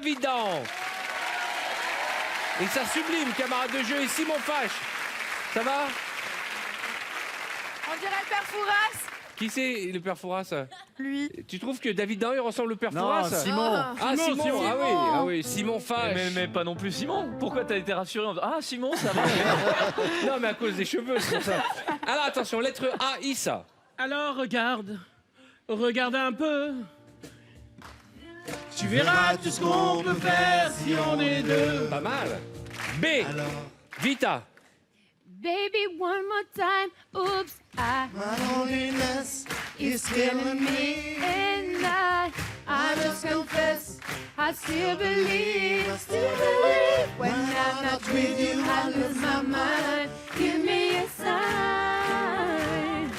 évident. Et ça sublime, camarade de jeu, et Simon Fache. Ça va? On dirait le père Fouras. Qui c'est le père Fouras? Lui. Tu trouves que David Dahan il ressemble au père Non, Fouras? Simon. Ah, Simon. Simon. Ah oui, Simon Fache. Mais pas non plus Simon. Pourquoi t'as été rassuré en disant ah Simon ça va? Non, mais à cause des cheveux, c'est pour ça. Alors attention, lettre A, Issa. Alors regarde un peu. Tu verras tout ce qu'on peut faire si on est deux. Pas mal. B, Vita. Baby, one more time. Oops, My loneliness is killing me. and I just confess, I still believe. When I'm not with you, I lose my mind. Give me a sign.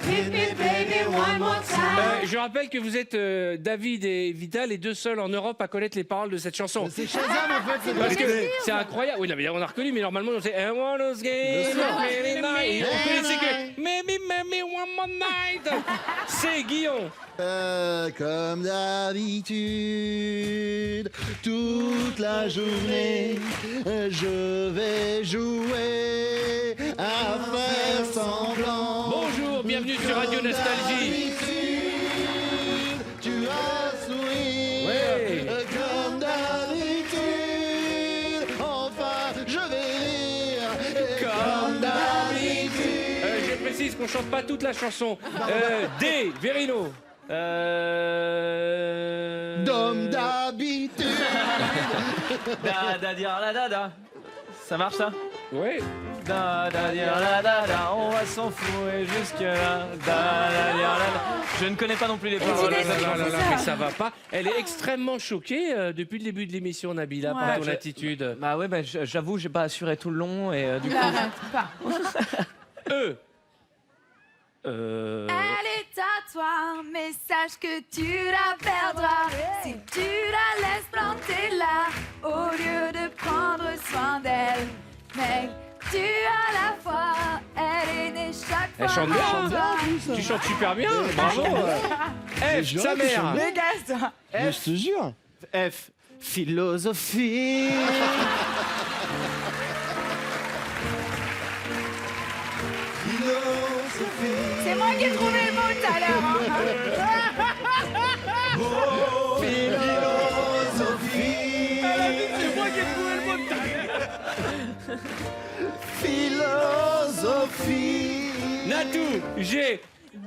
Hit me, baby, one more time. Je rappelle que vous êtes David et Vita, les deux seuls en Europe à connaître les paroles de cette chanson. C'est Shazam en fait, c'est Parce pas que c'est incroyable. Oui, non, mais on a reconnu, mais normalement, on sait I wanna skate, really night. On connaissait que Maybe one more night. C'est Guillaume. Comme d'habitude, toute la journée, je vais jouer à faire semblant. Bonjour, bienvenue sur Radio Nostalgie. Tu as souri, Ouais. comme d'habitude. Enfin, je vais rire, comme d'habitude. Je précise qu'on chante pas toute la chanson. D, Verino. D'homme d'habitude. Da. Ça marche ça? Ouais. Da, on va s'en fouer jusque là. Je ne connais pas non plus les paroles. Mais ça va pas. Elle est extrêmement choquée depuis le début de l'émission, Nabila, par ton attitude. Bah ouais, j'avoue, j'ai pas assuré tout le long et du coup. L'arrête pas. E. Elle est à toi, mais sache que tu la perdras si tu la laisses planter là, au lieu de prendre soin d'elle. Mais tu as la foi, elle est née chaque fois. Elle chante bien, en toi. Tu chantes super bien, bravo. F, sa mère. Je te jure. F. Philosophie. C'est moi qui ai trouvé le mot tout à l'heure. Philosophie. C'est moi qui ai trouvé le mot de ta Philosophie. Natou, G.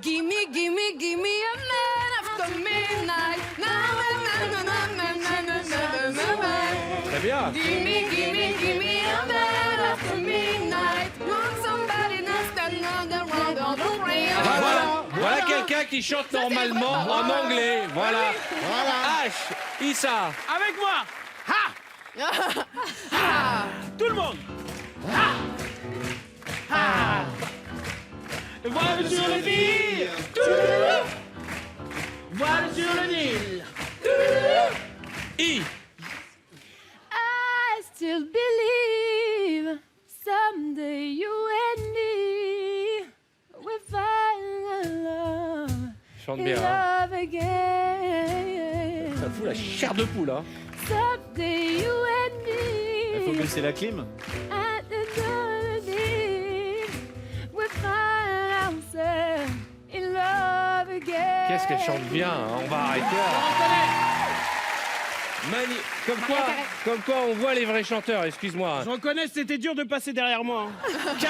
Gimme a man after midnight. Na, na, na, na, na, na, na, na, na. Très bien. Gimme a man after midnight. Want somebody to stand around on the rail. Voilà quelqu'un qui chante normalement en anglais. Voilà. H, Issa. Avec moi. Ha. Tout le monde. Ha. Voile sur le Nil. Voile sur le Nil. I. I still believe someday you and me will find love, Chante in bien. Hein. love again. Ça fout la chair de poule. Hein. Someday you and Il faut me baisser la clim. at the dawn will find ourselves in love again. Qu'est-ce qu'elle chante bien. Hein. On va arrêter. Comme quoi on voit les vrais chanteurs, excuse-moi. Je reconnais, c'était dur de passer derrière moi. K.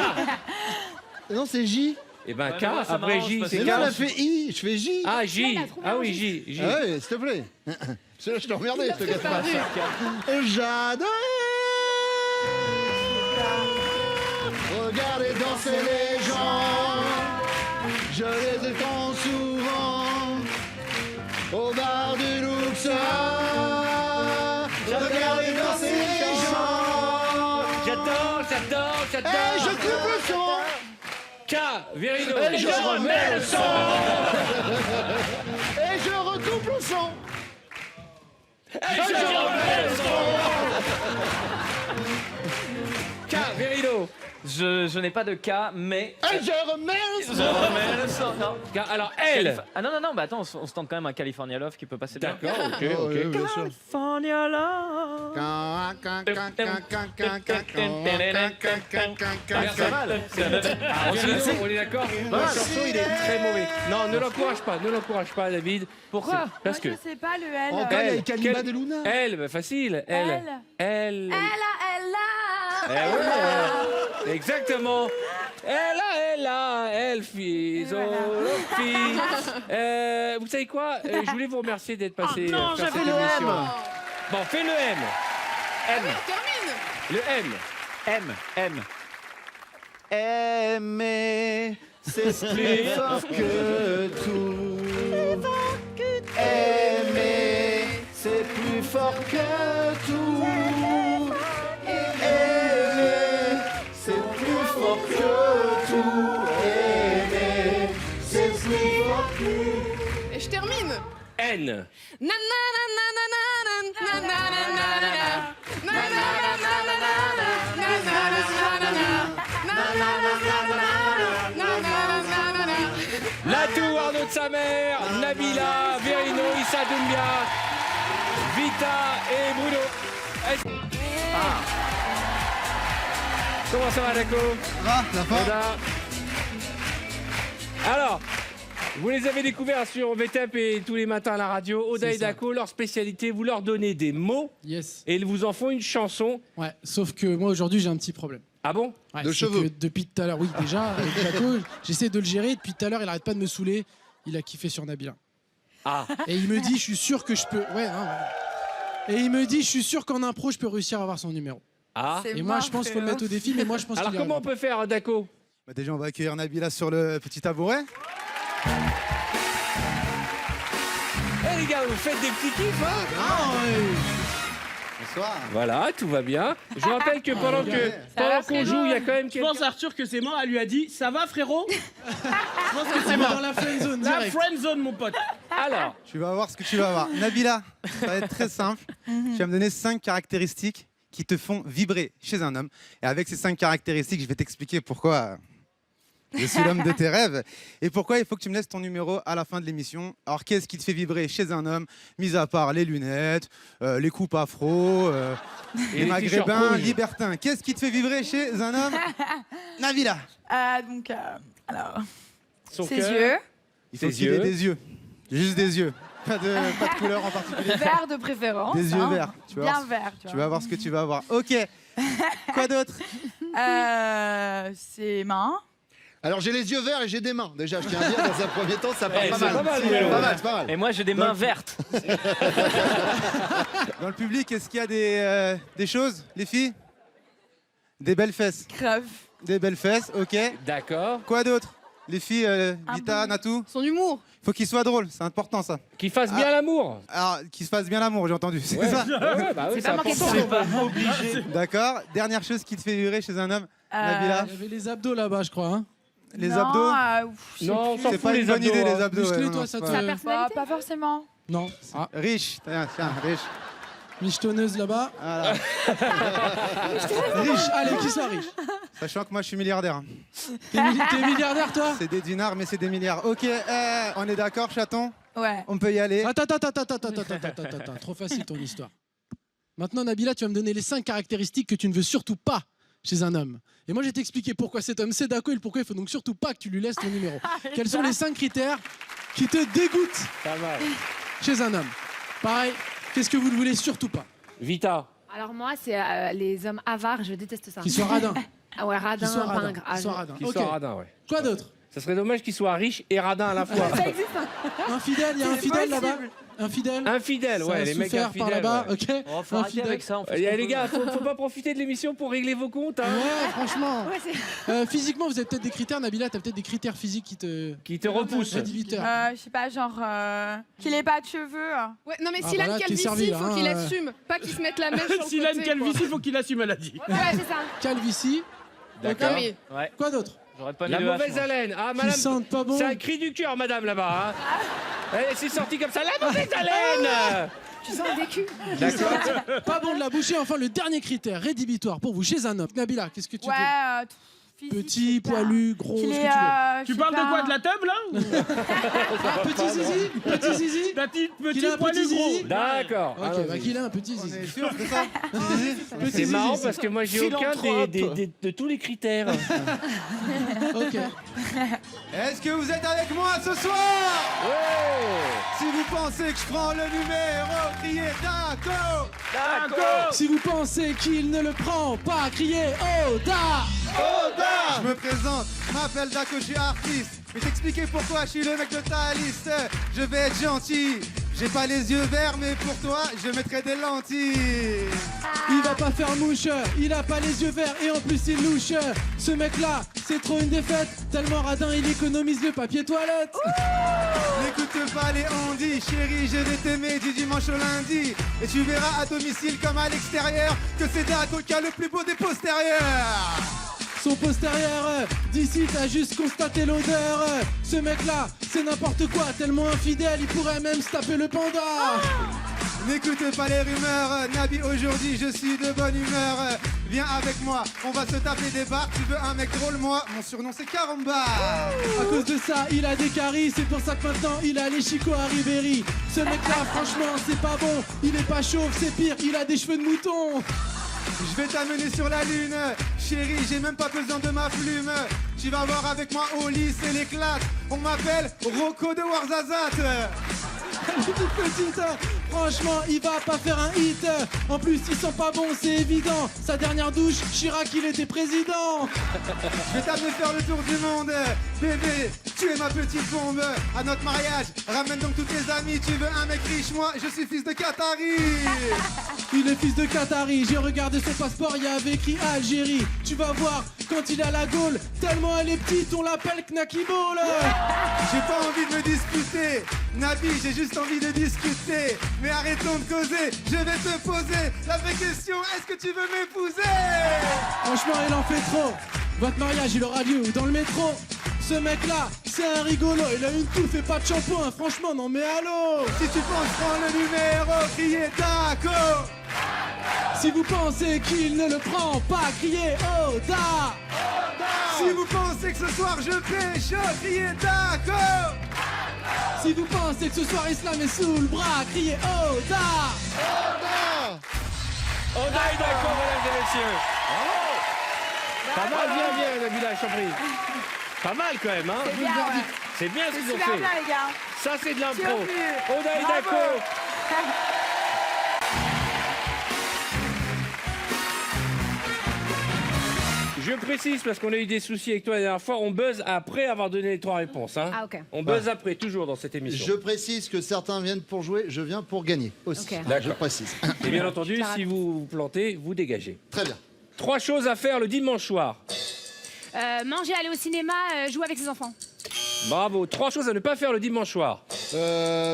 Non, c'est J. Et ben Ouais, K, mais moi, ça après m'arrange J, parce c'est Mais que K. là, elle a fait I. Je fais J. Ah, J. elle a trouvé Ah un oui, J. J. Ah ouais, s'il te plaît. Parce que là, je te remerdais, je te casse pas. J'adore regarder danser les gens. Je les entends souvent au bar du Luxor. Regarder danser les gens. J'adore. Et je coupe le son. K, Verino. Et je remets le son. Et je recoupe le son. Et je remets le son. K, Verino. Je n'ai pas de cas, mais... Je remets le Je son. remets le son. Non. Alors, elle. Ah non, bah attends, on se tente quand même un California Love qui peut passer bien. D'accord, ok, Oh, ok. oui, bien sûr. California Love. Ah, c'est mal. On est d'accord. La chanson, il est très mauvais. Non, ne l'encourage pas, David. Pourquoi? Parce que Moi, je sais pas le L. Encore, il y a Kalima de Luna. elle, bah, facile. Elle. Elle. Eh ouais, exactement. Elle, fils, vous savez quoi? Je voulais vous remercier d'être passé. non, faire j'avais cette le émission. M. Bon, fais le M. M. Le M. M. Aimer, c'est plus fort que tout. Aimer, c'est plus fort que tout. Aimer, c'est plus fort que tout. Aimer, c'est plus fort que... Et je termine. N. La tour Arnaud de sa mère, Nabila, Verino, Issa Doumbia, Vita et Bruno. Comment ça va, Daco? la Oda. Alors, vous les avez découverts sur VTEP et tous les matins à la radio. Oda C'est et ça. Daco, leur spécialité, vous leur donnez des mots Yes. et ils vous en font une chanson. Ouais, sauf que moi aujourd'hui j'ai un petit problème. Ah bon? Ouais, De c'est cheveux. que depuis tout à l'heure, oui déjà, avec Jaco, j'essaie de le gérer. Depuis tout à l'heure, il arrête pas de me saouler. Il a kiffé sur Nabila. Ah. Et il me dit, je suis sûr que je peux. Ouais, hein, ouais. Et il me dit, je suis sûr qu'en impro, je peux réussir à avoir son numéro. Ah. Et moi, je pense qu'il faut le mettre au défi, mais moi, je pense Alors qu'il y comment on peut faire, Daco? Bah déjà, on va accueillir Nabila sur le petit tabouret. Eh les gars, vous faites des petits kiffs, hein? Bonsoir. Voilà, tout va bien. Je vous rappelle que pendant qu'on joue, il y a quand même Je quelqu'un... pense Arthur que c'est mort, elle lui a dit ça va frérot. Je pense que c'est dans mort. la friend zone La direct. friend zone mon pote. Alors, Tu vas voir ce que tu vas avoir. Nabila, ça va être très simple. Tu vas me donner 5 caractéristiques qui te font vibrer chez un homme. Et avec ces 5 caractéristiques, je vais t'expliquer pourquoi je suis l'homme de tes rêves et pourquoi il faut que tu me laisses ton numéro à la fin de l'émission. Alors, qu'est-ce qui te fait vibrer chez un homme, mis à part les lunettes, les coupes afro, les les t-shirts maghrébins, rouges. libertins? Qu'est-ce qui te fait vibrer chez un homme? Nabila. Alors, son ses cœur. yeux, Il faut Des qu'il ait yeux. des yeux. Juste des yeux. Pas de couleur en particulier. vert de préférence. Des yeux hein. verts. Tu vas Bien voir, vert, tu vas voir ce que tu vas avoir. Ok. Quoi d'autre? Ses mains. Alors j'ai les yeux verts et j'ai des mains. Déjà, je tiens à dire, dans un premier temps, ça part Eh, pas c'est mal. pas mal, C'est Bruno. pas mal, c'est pas mal. Et moi j'ai des mains vertes. Dans le public, est-ce qu'il y a des choses, les filles? Des belles fesses. Grave. Des belles fesses, ok. D'accord. Quoi d'autre? Les filles, Vita, Natou? Son humour. Faut qu'il soit drôle, c'est important ça. Qu'il fasse bien l'amour. Alors, qu'il se fasse bien l'amour, j'ai entendu. C'est Ouais. ça? Ouais, bah oui, c'est pas important. C'est pas obligé. D'accord. Dernière chose qui te fait vibrer chez un homme, Nabila? Il y avait les abdos là-bas, je crois. Hein. Les non, abdos? je sais Non, on plus. s'en C'est fout pas les une bonne abdos. idée, hein. les abdos. Musclé, ouais, toi, non, ça c'est te- pas- Bah, personnalité. pas forcément. Non. Ah, Riche, tiens, riche. michetonneuse là-bas. Voilà. Riche, allez, qui soit riche. Sachant que moi, je suis milliardaire. hein. T'es milliardaire, toi? C'est des dinars, mais c'est des milliards. Ok, on est d'accord, chaton? Ouais. On peut y aller. Attends. Trop facile ton histoire. Maintenant, Nabila, tu vas me donner les 5 caractéristiques que tu ne veux surtout pas chez un homme. Et moi, je vais t'expliquer pourquoi cet homme c'est Daco et le pourquoi il faut donc surtout pas que tu lui laisses ton numéro. Quels sont les 5 critères qui te dégoûtent Pas mal. chez un homme? Pareil, qu'est-ce que vous ne voulez surtout pas? Vita. Alors moi, c'est les hommes avares, je déteste ça. Qu'il soit radin. Ah ouais, radin, Qu'il soit radin. pingre. Qu'il soit radin. Qu'il Ok. soit radin, ouais. Quoi d'autre? Ça serait dommage qu'il soit riche et radin à la fois. Ça existe, hein. Infidèle, il y a un fidèle là-bas? Infidèle? Infidèle, Ça ouais, a les mecs souffert infidèles. par là-bas, ouais. ok? On va faut arrêter Infidèle. avec ça. on fait ce Les qu'on gars, peut. faut pas profiter de l'émission pour régler vos comptes. Hein. Ouais, franchement. Ouais, c'est- Physiquement, vous avez peut-être des critères, Nabila, t'as peut-être des critères physiques qui te... Qui te repousse. rédhibiteurs. je sais pas, genre qu'il ait pas de cheveux. Ouais, non mais Ah, Silan bah là, t'es Calvici, servi, il là, faut qu'il hein, assume, pas qu'il se mette la mèche sur le Silan côté, Calvici, faut qu'il assume, elle a dit. Ouais, c'est ça. Calvitie. D'accord. Non, mais Ouais, Quoi d'autre? j'aurais pas mis La le H, mauvaise moi. haleine. Ah, Qui madame. sentent pas bon. C'est un cri du cœur, madame, là-bas. Hein. C'est sorti comme ça. La mauvaise haleine. Tu sens le vécu. D'accord. Pas bon de la boucher. Enfin, le dernier critère rédhibitoire pour vous chez un homme. Nabila, qu'est-ce que tu Ouais, veux? Petit, poilu, gros, ce Qu'il que est, tu veux. Tu parles de quoi? De la teub là ou- Petit zizi, petit zizi. Qu'il a un poilu petit gros. zizi. D'accord. Ok, allons-y. bah qu'il a un petit On zizi. est sûr de ça Petit C'est marrant zizi. parce que moi j'ai aucun de tous les critères. Ok. Est-ce que vous êtes avec moi ce soir? Si vous pensez que je prends le numéro, criez d'accord. D'accord. Si vous pensez qu'il ne le prend pas, criez Oda. Je me présente, je m'appelle Daco, je suis artiste. Je vais t'expliquer pourquoi je suis le mec de ta liste. Je vais être gentil, j'ai pas les yeux verts, mais pour toi, je mettrai des lentilles. Il va pas faire mouche, il a pas les yeux verts et en plus il louche. Ce mec-là, c'est trop une défaite. Tellement radin, il économise le papier toilette. N'écoute pas les ondits, chérie, je vais t'aimer du dimanche au lundi. Et tu verras à domicile comme à l'extérieur que c'est Daco qui a le plus beau des postérieurs. Son postérieur, d'ici t'as juste constaté l'odeur. Ce mec-là, c'est n'importe quoi, tellement infidèle, il pourrait même se taper le panda. N'écoute pas les rumeurs, Nabi, aujourd'hui je suis de bonne humeur. Viens avec moi, on va se taper des barres. Tu veux un mec drôle, moi, mon surnom c'est Caramba. À cause de ça, il a des caries, c'est pour ça que maintenant il a les chicots à Ribéry. Ce mec-là, franchement, c'est pas bon, il est pas chauve, c'est pire, il a des cheveux de mouton. Je vais t'amener sur la lune, chérie, j'ai même pas besoin de ma plume. Tu vas voir avec moi au lit, c'est l'éclate. On m'appelle Rocco de Warzazat. Petite, franchement, il va pas faire un hit. En plus, il sent pas bon, c'est évident. Sa dernière douche, Chirac, il était président. Je vais t'amener faire le tour du monde. Bébé, tu es ma petite bombe. À notre mariage, ramène donc tous tes amis. Tu veux un mec riche, moi, je suis fils de Qatari. Il est fils de Qatari, j'ai regardé son passeport, il y avait écrit Algérie. Tu vas voir, quand il est à la Gaule, tellement elle est petite, on l'appelle Knacky Ball. J'ai pas envie de me disputer, Nabi, j'ai juste envie de discuter. Mais arrêtons de causer, je vais te poser la vraie question, est-ce que tu veux m'épouser? Franchement, il en fait trop. Votre mariage, il aura lieu dans le métro. Ce mec-là, c'est un rigolo, il a une touffe et pas de shampoing. Franchement, non mais allô. Si tu penses prendre le numéro, criez d'accord. Si vous pensez qu'il ne le prend pas, criez Oda. Si vous pensez que ce soir je pêche, criez d'accord. Si vous pensez que ce soir Islam est sous le bras, criez Oda. On est d'accord, mesdames et messieurs. Pas mal, bien, Nabila, je t'en prie. Pas mal quand même, hein. C'est bien, ouais. C'est bien ce C'est qu'ils ont super fait. bien, les gars. Ça, c'est de Tu l'impro. as vu. Oda et Bravo. Daco. Je précise, parce qu'on a eu des soucis avec toi la dernière fois, on buzz après avoir donné les 3 réponses. Hein. Ah, ok. On buzz après, toujours dans cette émission. Je précise que certains viennent pour jouer, je viens pour gagner aussi. Ok. D'accord. Je précise. Et bien entendu, Clara. si vous vous plantez, vous dégagez. Très bien. 3 choses à faire le dimanche soir. Manger, aller au cinéma, jouer avec ses enfants. Bravo. 3 choses à ne pas faire le dimanche soir.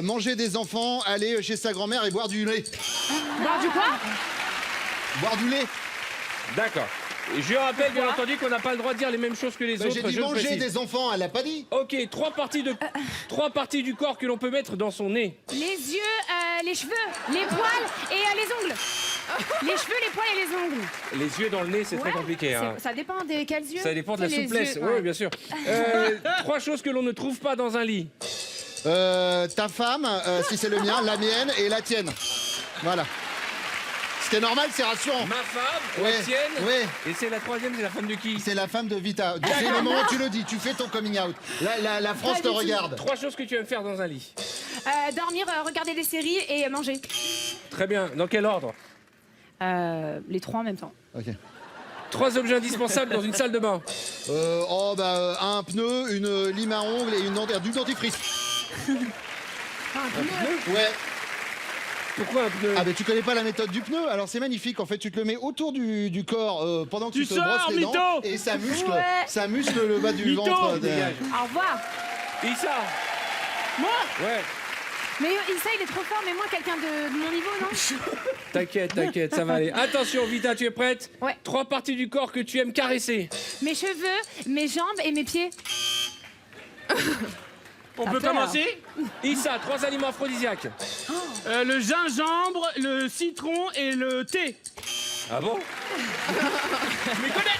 Manger des enfants, aller chez sa grand-mère et boire du lait. Boire du quoi? Boire du lait. D'accord. Et je rappelle bien entendu qu'on n'a pas le droit de dire les mêmes choses que les Bah, autres. j'ai dit je le manger précise. des enfants, elle l'a pas dit. Ok, 3 parties du corps que l'on peut mettre dans son nez. Les yeux, les cheveux, les poils et les ongles. Les cheveux, les poils et les ongles. Les yeux dans le nez, c'est très Ouais, compliqué. Hein. Ça dépend des quels yeux. Ça dépend de la Les souplesse. yeux, Oui, ouais. bien sûr. 3 choses que l'on ne trouve pas dans un lit. Ta femme, si c'est le mien, la mienne et la tienne. Voilà. C'était normal, c'est rassurant. Ma femme, Ouais, la tienne. ouais. Et c'est la troisième, c'est la femme de qui? C'est la femme de Vita. C'est le moment où tu le dis, tu fais ton coming out. La France te regarde. 3 choses que tu aimes faire dans un lit. Dormir, regarder des séries et manger. Très bien. Dans quel ordre? Les 3 en même temps. Ok. 3 objets indispensables dans une salle de bain. Un pneu, une lime à ongles et du dentifrice. Ouais. Pourquoi un pneu? Ah ben tu connais pas la méthode du pneu, alors c'est magnifique. En fait, tu te le mets autour du corps pendant que tu te sors, brosses les dents mytho. et ça muscle, Ouais. ça muscle le bas du Mytho. ventre. Dégage. Au revoir. Issa. Moi Ouais. Mais Issa, il est trop fort, mais moi, quelqu'un de mon niveau, non? T'inquiète, ça va aller. Attention, Vita, tu es prête? Ouais. 3 parties du corps que tu aimes caresser. Mes cheveux, mes jambes et mes pieds. On T'as peut peur. commencer Issa, 3 aliments aphrodisiaques. Le gingembre, le citron et le thé. Ah bon? Je m'y connais.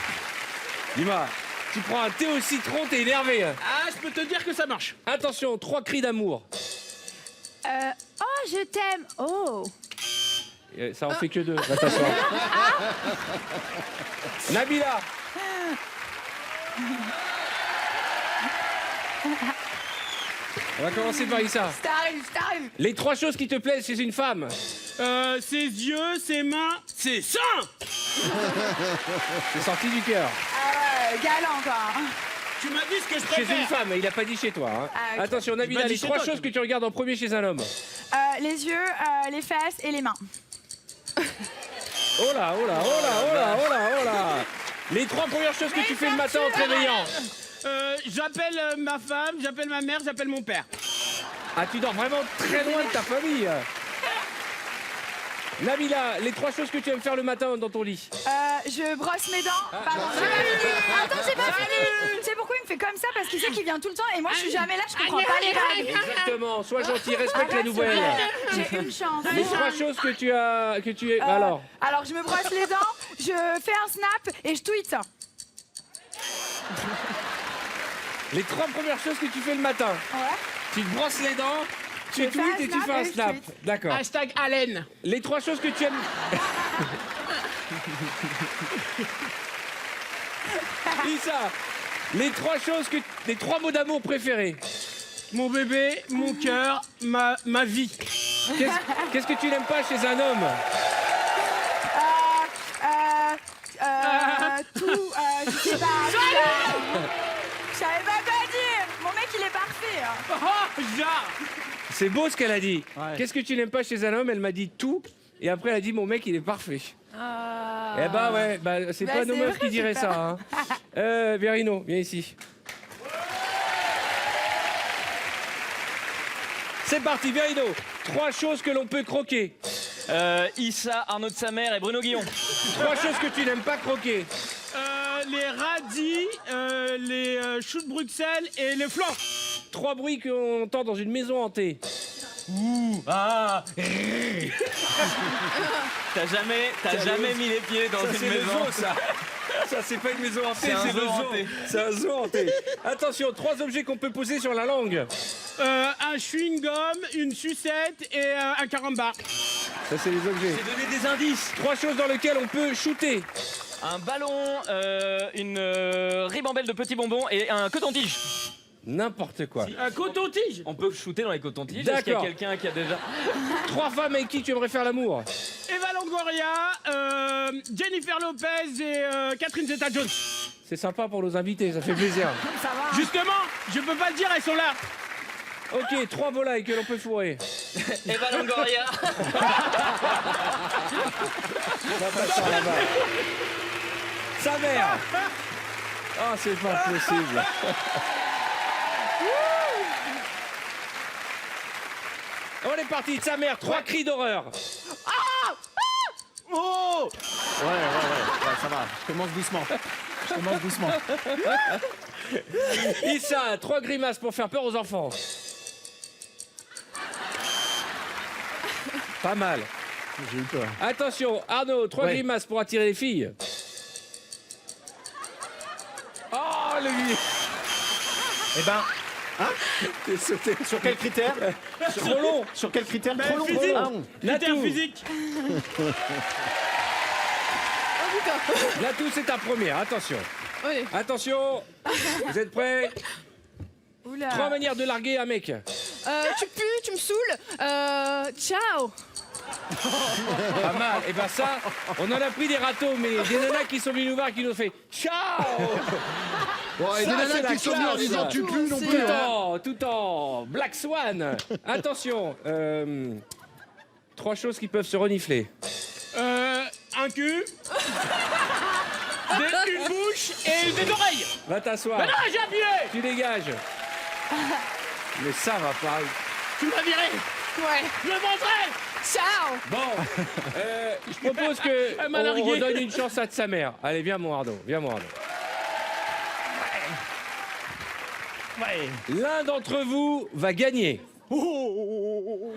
Dis-moi, Tu prends un thé au citron, t'es énervé. Ah, je peux te dire que ça marche. Attention, 3 cris d'amour. Oh, je t'aime. Oh. Ça en fait que 2. Va t'asseoir. Nabila. On va commencer par Issa. Je t'arrive. Les 3 choses qui te plaisent chez une femme. Ses yeux, ses mains, ses seins. C'est sorti du cœur. Galant, quoi. Tu m'as dit ce que je Chez préfère. une femme, il a pas dit chez toi. Hein. Ah, ok. Attention, Nabila, Il m'a dit les chez 3 toi, choses que tu regardes en premier chez un homme. Les yeux, les fesses et les mains. Oh là, oh là, oh là, oh là, oh là, oh là. Les 3 premières choses que tu fais le matin en te réveillant. J'appelle ma femme, j'appelle ma mère, j'appelle mon père. Ah, tu dors vraiment très loin de ta famille. Nabila, les 3 choses que tu aimes faire le matin dans ton lit. Je brosse mes dents. Pardon, j'ai pas fini. Attends, j'ai pas fini. Tu sais pourquoi il me fait comme ça? Parce qu'il sait qu'il vient tout le temps et moi je suis jamais là, je comprends pas les règles. Exactement, sois gentil, respecte la Arrête, nouvelle. s'il te plaît. J'ai une chance. Les 3 choses que tu as. Que tu es. Alors. Alors, je me brosse les dents, je fais un snap et je tweete. Les 3 premières choses que tu fais le matin. Ouais. Tu te brosses les dents, tu Je fais un tweets et tu snap fais un et je snap. tweete. D'accord. Hashtag Allen. Les 3 choses que tu aimes. Issa, les 3 choses que. Les 3 mots d'amour préférés. Mon bébé, mon cœur, ma vie. Qu'est-ce que tu n'aimes pas chez un homme? Tout, je sais pas. Je savais pas quoi dire. Mon mec, il est parfait. Oh, genre. C'est beau ce qu'elle a dit. Qu'est-ce que tu n'aimes pas chez un homme? Elle m'a dit tout. Et après, elle a dit mon mec, il est parfait. Eh bah ouais, bah, c'est Bah, pas nos c'est meufs vrai, qui diraient c'est ça. Hein. Verino, viens ici. C'est parti, Verino. 3 choses que l'on peut croquer. Issa, Arnaud de sa mère et Bruno Guillon. 3 choses que tu n'aimes pas croquer. Les radis, les choux de Bruxelles et les flancs. 3 bruits qu'on entend dans une maison hantée. Ah. T'as jamais mis les pieds dans une maison. Ça, c'est pas une maison hantée, C'est un c'est zoo le zoo. hanté. C'est un zoo hanté. Attention, 3 objets qu'on peut poser sur la langue. Un chewing-gum, une sucette et un carambar. Ça, c'est les objets. J'ai donné des indices. 3 choses dans lesquelles on peut shooter. Un ballon, une ribambelle de petits bonbons et un coton-tige. N'importe quoi. Un coton-tige. On peut shooter dans les cotons-tiges. Est-ce qu'il y a D'accord. quelqu'un qui a déjà... 3 femmes avec qui tu aimerais faire l'amour. Eva Longoria, Jennifer Lopez et Catherine Zeta-Jones. C'est sympa pour nos invités, ça fait plaisir. Ça va. Justement, je peux pas le dire, elles sont là. Ok, 3 volailles que l'on peut fourrer. Eva Longoria. Sa mère. Ah, c'est pas possible. On est parti, sa mère, 3 cris d'horreur. Oh, Ouais, ça va. Je commence doucement. Issa, 3 grimaces pour faire peur aux enfants. Pas mal. J'ai eu peur. Attention, Arnaud, 3 Ouais. grimaces pour attirer les filles. Oh, lui. Eh ben, T'es sauté. sur quel critère Trop long. Sur quel critère Ben, Trop long, physique. trop long. critère Natou. physique. Natou, c'est ta première, attention. Oui. Attention, vous êtes prêts? Oula. 3 manières de larguer un mec. Tu pues, tu me saoules. Ciao. Pas mal. Et ben ça, on en a pris des râteaux, mais des nanas qui sont venues nous voir qui nous ont fait ciao. Bon, et Ça, des c'est nanas la qui sont venues en classe. disant tu pues non C'est plus. Tout en Black Swan. Attention, 3 choses qui peuvent se renifler. Un cul. Une bouche et des oreilles. Va t'asseoir. Mais non, j'ai appuyé. Tu dégages. Mais ça va pas. Tu m'as viré. Ouais. Je le montrais. Ciao. Bon, je propose que Elle m'a on largué. redonne une chance à sa mère. Allez, viens mon Arnaud, viens mon Arnaud. Ouais. L'un d'entre vous va gagner. Vous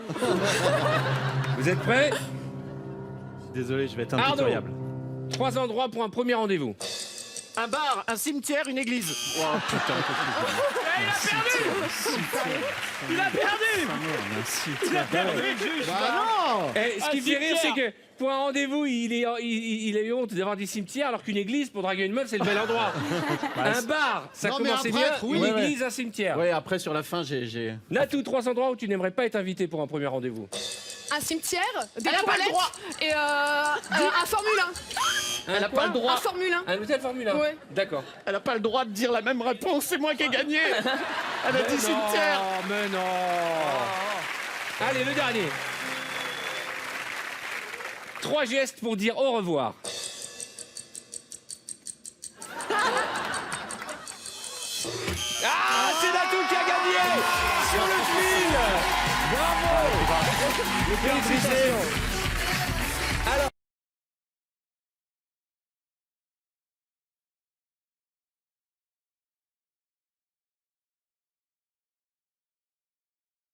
êtes prêts? Désolé, je vais être Arnaud, impitoyable. 3 endroits pour un premier rendez-vous. Un bar, un cimetière, une église. Oh putain, Il a perdu. Il a perdu. Bah non. Eh, ce qui Un me fait rire, c'est cimetière. que pour un rendez-vous, il a eu honte d'avoir des cimetières, alors qu'une église, pour draguer une meuf, c'est le bel endroit. Un bar, ça Non, mais commençait un bien. prêtre, oui. Une Ouais, église, un cimetière. Ouais, après sur la fin, j'ai. Natou, 3 endroits où tu n'aimerais pas être invité pour un premier rendez-vous. Un cimetière, des Elle a pas le toilettes droit. et un Formule Elle a pas le 1. droit. Un Formule 1. Un hôtel Formule 1. Ouais. D'accord. Elle a pas le droit de dire la même réponse. C'est moi qui ai gagné. Elle a dit cimetière. Non, mais non. Allez, le dernier. 3 gestes pour dire au revoir. Ah, c'est Natou qui a gagné sur le fil. Bravo. Félicitations.